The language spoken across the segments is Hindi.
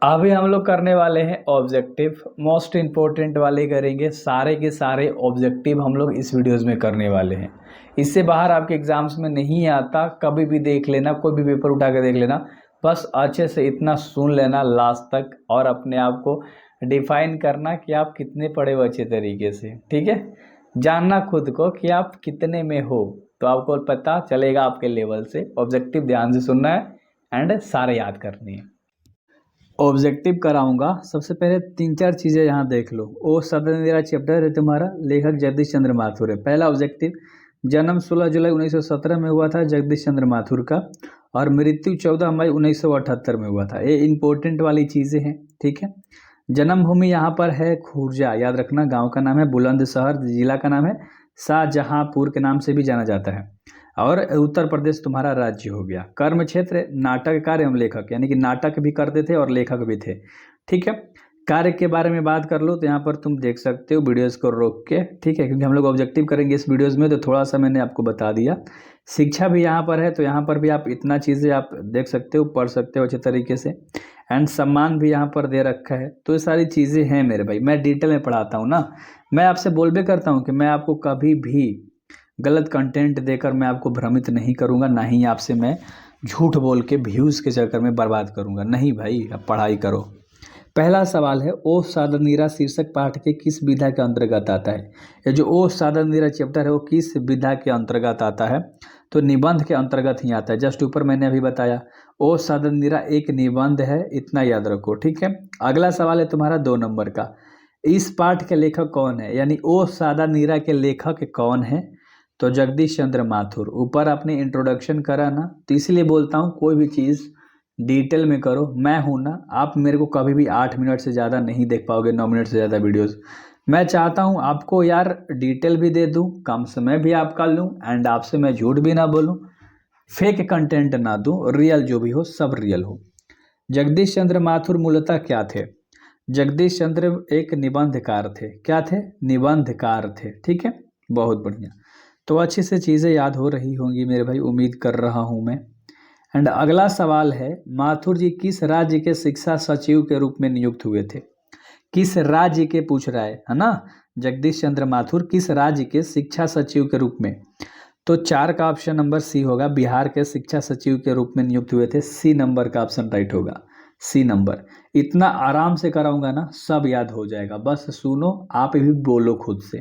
अभी हम लोग करने वाले हैं ऑब्जेक्टिव, मोस्ट इम्पोर्टेंट वाले करेंगे। सारे के सारे ऑब्जेक्टिव हम लोग इस वीडियोस में करने वाले हैं। इससे बाहर आपके एग्जाम्स में नहीं आता, कभी भी देख लेना, कोई भी पेपर उठा के देख लेना। बस अच्छे से इतना सुन लेना लास्ट तक और अपने आप को डिफाइन करना कि आप कितने पढ़े हो अच्छे तरीके से। ठीक है, जानना खुद को कि आप कितने में हो, तो आपको पता चलेगा आपके लेवल से। ऑब्जेक्टिव ध्यान से सुनना है एंड सारे याद करनी है। ऑब्जेक्टिव कराऊंगा, सबसे पहले 3-4 चीज़ें यहाँ देख लो। ओ सदन मेरा चैप्टर है तुम्हारा, लेखक जगदीश चंद्र माथुर है। पहला ऑब्जेक्टिव, जन्म 16 जुलाई 1917 में हुआ था जगदीश चंद्र माथुर का, और मृत्यु 14 मई 1978 में हुआ था। ये इंपॉर्टेंट वाली चीज़ें हैं। ठीक है, जन्मभूमि यहाँ पर है खुर्जा, याद रखना। गांव का नाम है बुलंदशहर, जिला का नाम है शाहजहांपुर के नाम से भी जाना जाता है, और उत्तर प्रदेश तुम्हारा राज्य हो गया। कर्म क्षेत्र नाटककार एवं लेखक, यानी कि नाटक भी करते थे और लेखक भी थे। ठीक है, कार्य के बारे में बात कर लो तो यहाँ पर तुम देख सकते हो वीडियोस को रोक के। ठीक है, क्योंकि हम लोग ऑब्जेक्टिव करेंगे इस वीडियोस में, तो थोड़ा सा मैंने आपको बता दिया। शिक्षा भी यहाँ पर है, तो यहाँ पर भी आप इतना चीज़ें आप देख सकते हो, पढ़ सकते हो अच्छे तरीके से। एंड सम्मान भी यहाँ पर दे रखा है। तो ये सारी चीज़ें हैं मेरे भाई, मैं डिटेल में पढ़ाता हूँ ना। मैं आपसे बोल भी करता हूँ कि मैं आपको कभी भी गलत कंटेंट देकर मैं आपको भ्रमित नहीं करूंगा, ना ही आपसे मैं झूठ बोल के व्यूज़ के चक्कर में बर्बाद करूंगा। नहीं भाई, अब पढ़ाई करो। पहला सवाल है, ओ साधन शीर्षक पाठ के किस विधा के अंतर्गत आता है। ये जो ओ साधन चैप्टर है वो किस विधा के अंतर्गत आता है, तो निबंध के अंतर्गत ही आता है। जस्ट ऊपर मैंने अभी बताया, ओ साधन एक निबंध है, इतना याद रखो। ठीक है, अगला सवाल है तुम्हारा 2 नंबर का, इस पाठ के लेखक कौन है, यानी ओ साधन के लेखक कौन है, तो जगदीश चंद्र माथुर। ऊपर आपने इंट्रोडक्शन करा ना, तो इसलिए बोलता हूँ कोई भी चीज़ डिटेल में करो। मैं हूँ ना, आप मेरे को कभी भी 8 मिनट से ज़्यादा नहीं देख पाओगे, 9 मिनट से ज़्यादा वीडियोस। मैं चाहता हूँ आपको यार डिटेल भी दे दूँ, कम समय भी आपका लूँ, एंड आपसे मैं झूठ भी ना बोलूँ, फेक कंटेंट ना दूँ, रियल जो भी हो सब रियल हो। जगदीश चंद्र माथुर मूलतः क्या थे? जगदीश चंद्र एक निबंधकार थे। क्या थे? निबंधकार थे। ठीक है, बहुत बढ़िया। तो अच्छे से चीज़ें याद हो रही होंगी मेरे भाई, उम्मीद कर रहा हूँ मैं। एंड अगला सवाल है, माथुर जी किस राज्य के शिक्षा सचिव के रूप में नियुक्त हुए थे? किस राज्य के पूछ रहा है ना? जगदीश चंद्र माथुर किस राज्य के शिक्षा सचिव के रूप में? तो 4 का ऑप्शन नंबर सी होगा, बिहार के शिक्षा सचिव के रूप में नियुक्त हुए थे। सी नंबर का ऑप्शन राइट होगा, सी नंबर। इतना आराम से कराऊंगा ना, सब याद हो जाएगा, बस सुनो, आप भी बोलो खुद से।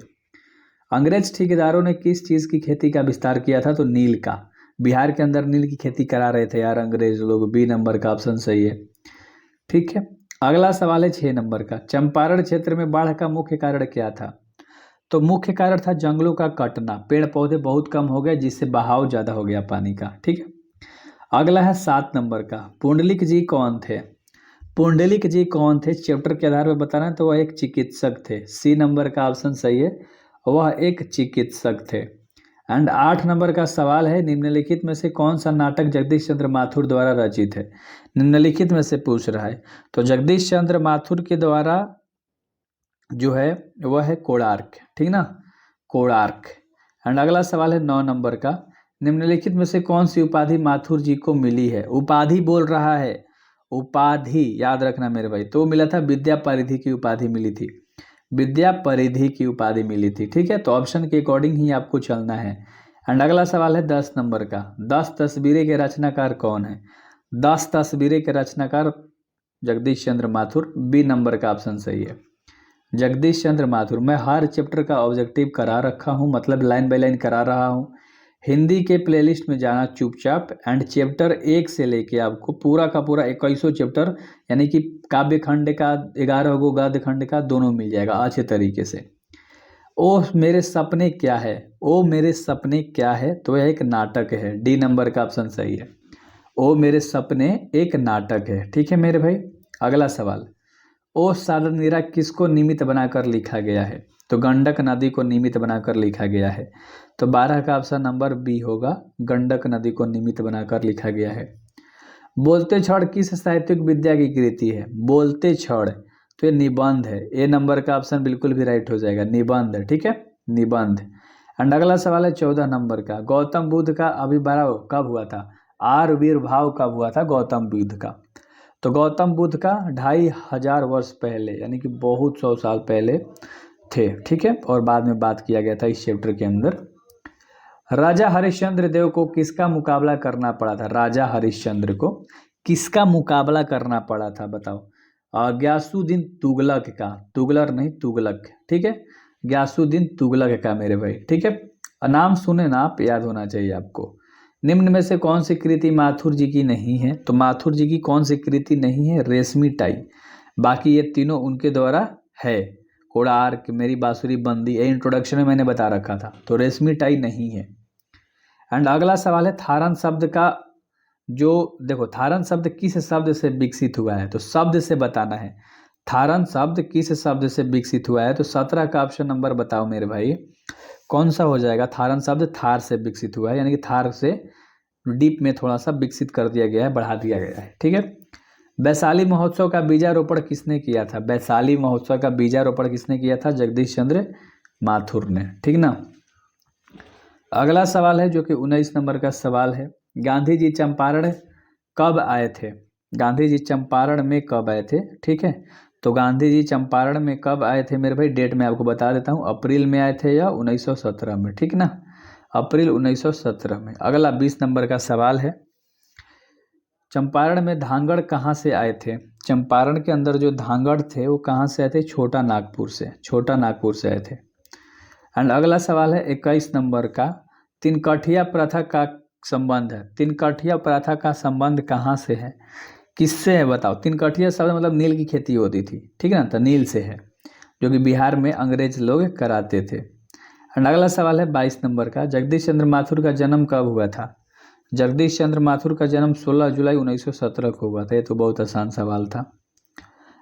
अंग्रेज ठेकेदारों ने किस चीज़ की खेती का विस्तार किया था? तो नील का। बिहार के अंदर नील की खेती करा रहे थे यार अंग्रेज लोग। बी नंबर का ऑप्शन सही है। ठीक है, अगला सवाल है 6 नंबर का, चंपारण क्षेत्र में बाढ़ का मुख्य कारण क्या था? तो मुख्य कारण था जंगलों का कटना, पेड़ पौधे बहुत कम हो गए जिससे बहाव ज़्यादा हो गया पानी का। ठीक है, अगला है 7 नंबर का, पुंडलिक जी कौन थे? पुंडलिक जी कौन थे चैप्टर के आधार पर बताना है, तो वह एक चिकित्सक थे। सी नंबर का ऑप्शन सही है, वह एक चिकित्सक थे। एंड 8 नंबर का सवाल है, निम्नलिखित में से कौन सा नाटक जगदीश चंद्र माथुर द्वारा रचित है? निम्नलिखित में से पूछ रहा है, तो जगदीश चंद्र माथुर के द्वारा जो है वह है कोणार्क। ठीक ना, कोणार्क। एंड अगला सवाल है 9 नंबर का, निम्नलिखित में से कौन सी उपाधि माथुर जी को मिली है? उपाधि बोल रहा है, उपाधि याद रखना मेरे भाई। तो मिला था विद्या परिधि की उपाधि मिली थी, विद्या परिधि की उपाधि मिली थी। ठीक है, तो ऑप्शन के अकॉर्डिंग ही आपको चलना है। एंड अगला सवाल है 10 नंबर का, 10 तस्वीरें के रचनाकार कौन है? 10 तस्वीरें के रचनाकार जगदीश चंद्र माथुर। बी नंबर का ऑप्शन सही है, जगदीश चंद्र माथुर। मैं हर चैप्टर का ऑब्जेक्टिव करा रखा हूँ, मतलब लाइन बाय लाइन करा रहा हूँ। हिंदी के प्लेलिस्ट में जाना चुपचाप, एंड चैप्टर 1 से लेके आपको पूरा का पूरा 21 चैप्टर, यानी कि काव्य खंड का 11 गो, गद्य खंड का, दोनों मिल जाएगा अच्छे तरीके से। ओ मेरे सपने क्या है? ओ मेरे सपने क्या है, तो यह एक नाटक है। डी नंबर का ऑप्शन सही है, ओ मेरे सपने एक नाटक है। ठीक है मेरे भाई, अगला सवाल, ओ साधन किसको निमित्त बनाकर लिखा गया है? तो गंडक नदी को निमित्त बनाकर लिखा गया है। तो 12 का ऑप्शन नंबर बी होगा, गंडक नदी को निमित्त बनाकर लिखा गया है। बोलते क्षण किस साहित्यिक विद्या की कृति है? बोलते क्षण, तो ये निबंध है। ए नंबर का ऑप्शन बिल्कुल भी राइट हो जाएगा, निबंध। ठीक है, निबंध। एंड अगला सवाल है 14 नंबर का, गौतम बुद्ध का आविर्भाव कब हुआ था? आविर्भाव कब हुआ था गौतम बुद्ध का? तो गौतम बुद्ध का 2500 वर्ष पहले यानी कि बहुत 100 साल पहले थे, ठीक है। और बाद में बात किया गया था इस चैप्टर के अंदर। राजा हरिश्चंद्र देव को किसका मुकाबला करना पड़ा था? राजा हरिश्चंद्र को किसका मुकाबला करना पड़ा था बताओ? गयासुद्दीन तुगलक का, तुगलक नहीं तुगलक, ठीक है, गयासुद्दीन तुगलक का मेरे भाई, ठीक है। नाम सुने ना आप, याद होना चाहिए आपको। निम्न में से कौन सी कृति माथुर जी की नहीं है? तो माथुर जी की कौन सी कृति नहीं है? रेशमी टाई। बाकी ये तीनों उनके द्वारा है। कोड़ार, मेरी बांसुरी बंदी, ये इंट्रोडक्शन में मैंने बता रखा था। तो रेशमी टाई नहीं है। एंड अगला सवाल है थारन शब्द का, जो देखो थारन शब्द किस शब्द से विकसित हुआ है? तो शब्द से बताना है। थारन शब्द किस शब्द से विकसित हुआ है? तो 17 का ऑप्शन नंबर बताओ मेरे भाई, कौन सा हो जाएगा? थारन शब्द थार से विकसित हुआ है, यानी कि थार से डीप में थोड़ा सा विकसित कर दिया गया है, बढ़ा दिया गया है, ठीक है। वैशाली महोत्सव का बीजारोपण किसने किया था? वैशाली महोत्सव का बीजारोपण किसने किया था? जगदीश चंद्र माथुर ने, ठीक ना। अगला सवाल है जो कि 19 नंबर का सवाल है, गांधी जी चंपारण कब आए थे? गांधी जी चंपारण में कब आए थे? ठीक है, तो गांधी जी चंपारण में कब आए थे मेरे भाई? डेट मैं आपको बता देता हूँ, अप्रैल में आए थे या 1917 में, ठीक ना, अप्रैल 1917 में। अगला 20 नंबर का सवाल है, चंपारण में धांगड़ कहाँ से आए थे? चंपारण के अंदर जो धांगड़ थे वो कहाँ से आए थे? छोटा नागपुर से, छोटा नागपुर से आए थे। एंड अगला सवाल है 21 नंबर का, तिनकठिया प्रथा का संबंध है। तिनकठिया प्रथा का संबंध कहाँ से है, किससे है बताओ? तिनकठिया शब्द मतलब नील की खेती होती थी, ठीक है ना, तो नील से है, जो कि बिहार में अंग्रेज लोग कराते थे। एंड अगला सवाल है 22 नंबर का, जगदीश चंद्र माथुर का जन्म कब हुआ था? जगदीश चंद्र माथुर का जन्म 16 जुलाई 1917 को हुआ था। ये तो बहुत आसान सवाल था।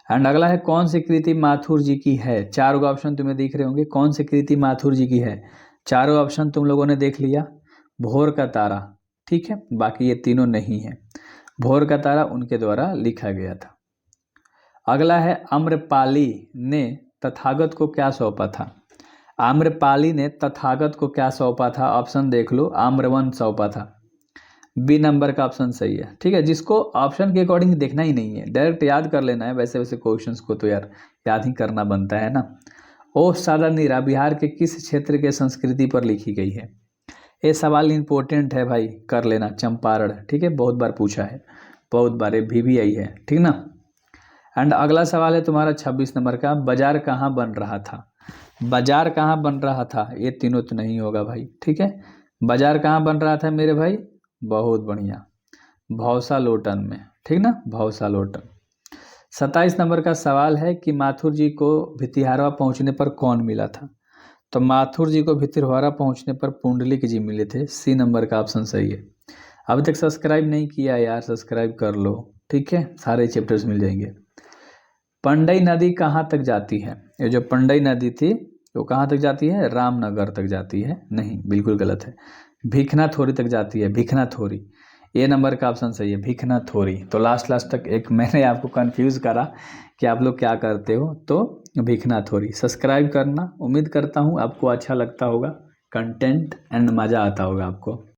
एंड अगला है, कौन सी कृति माथुर जी की है? चारों ऑप्शन तुम्हें दिख रहे होंगे, कौन सी कृति माथुर जी की है? चारों ऑप्शन तुम लोगों ने देख लिया। भोर का तारा, ठीक है, बाकी ये तीनों नहीं है। भोर का तारा उनके द्वारा लिखा गया था। अगला है, आम्रपाली ने तथागत को क्या सौंपा था? आम्रपाली ने तथागत को क्या सौंपा था? ऑप्शन देख लो, आम्रवन सौंपा था। बी नंबर का ऑप्शन सही है, ठीक है। जिसको ऑप्शन के अकॉर्डिंग देखना ही नहीं है, डायरेक्ट याद कर लेना है। वैसे वैसे क्वेश्चंस को तो यार याद ही करना बनता है ना। ओ सादा नीरा बिहार के किस क्षेत्र के संस्कृति पर लिखी गई है? ये सवाल इंपॉर्टेंट है भाई, कर लेना। चंपारण, ठीक है, बहुत बार पूछा है, बहुत बार भी आई है, ठीक ना। एंड अगला सवाल है तुम्हारा 26 नंबर का, बाजार कहाँ बन रहा था? बाजार कहाँ बन रहा था? ये तीनों तो नहीं होगा भाई, ठीक है। बाजार कहाँ बन रहा था मेरे भाई? बहुत बढ़िया, भौसा लोटन में, ठीक ना, भौसा लोटन। 27 नंबर का सवाल है कि माथुर जी को भितिहारवा पहुंचने पर कौन मिला था? तो माथुर जी को भितिहारवा पहुंचने पर पुंडलिक जी मिले थे। सी नंबर का ऑप्शन सही है। अभी तक सब्सक्राइब नहीं किया यार, सब्सक्राइब कर लो, ठीक है, सारे चैप्टर्स मिल जाएंगे। पंडई नदी कहाँ तक जाती है? ये जो पंडई नदी थी वो कहाँ तक जाती है? रामनगर तक जाती है। नहीं, बिल्कुल गलत है, भिखनाथोरी तक जाती है, भिखनाथोरी। ए नंबर का ऑप्शन सही है, भिखनाथोरी। तो लास्ट तक एक मैंने आपको कंफ्यूज करा कि आप लोग क्या करते हो, तो भिखनाथोरी। सब्सक्राइब करना, उम्मीद करता हूँ आपको अच्छा लगता होगा कंटेंट एंड मज़ा आता होगा आपको।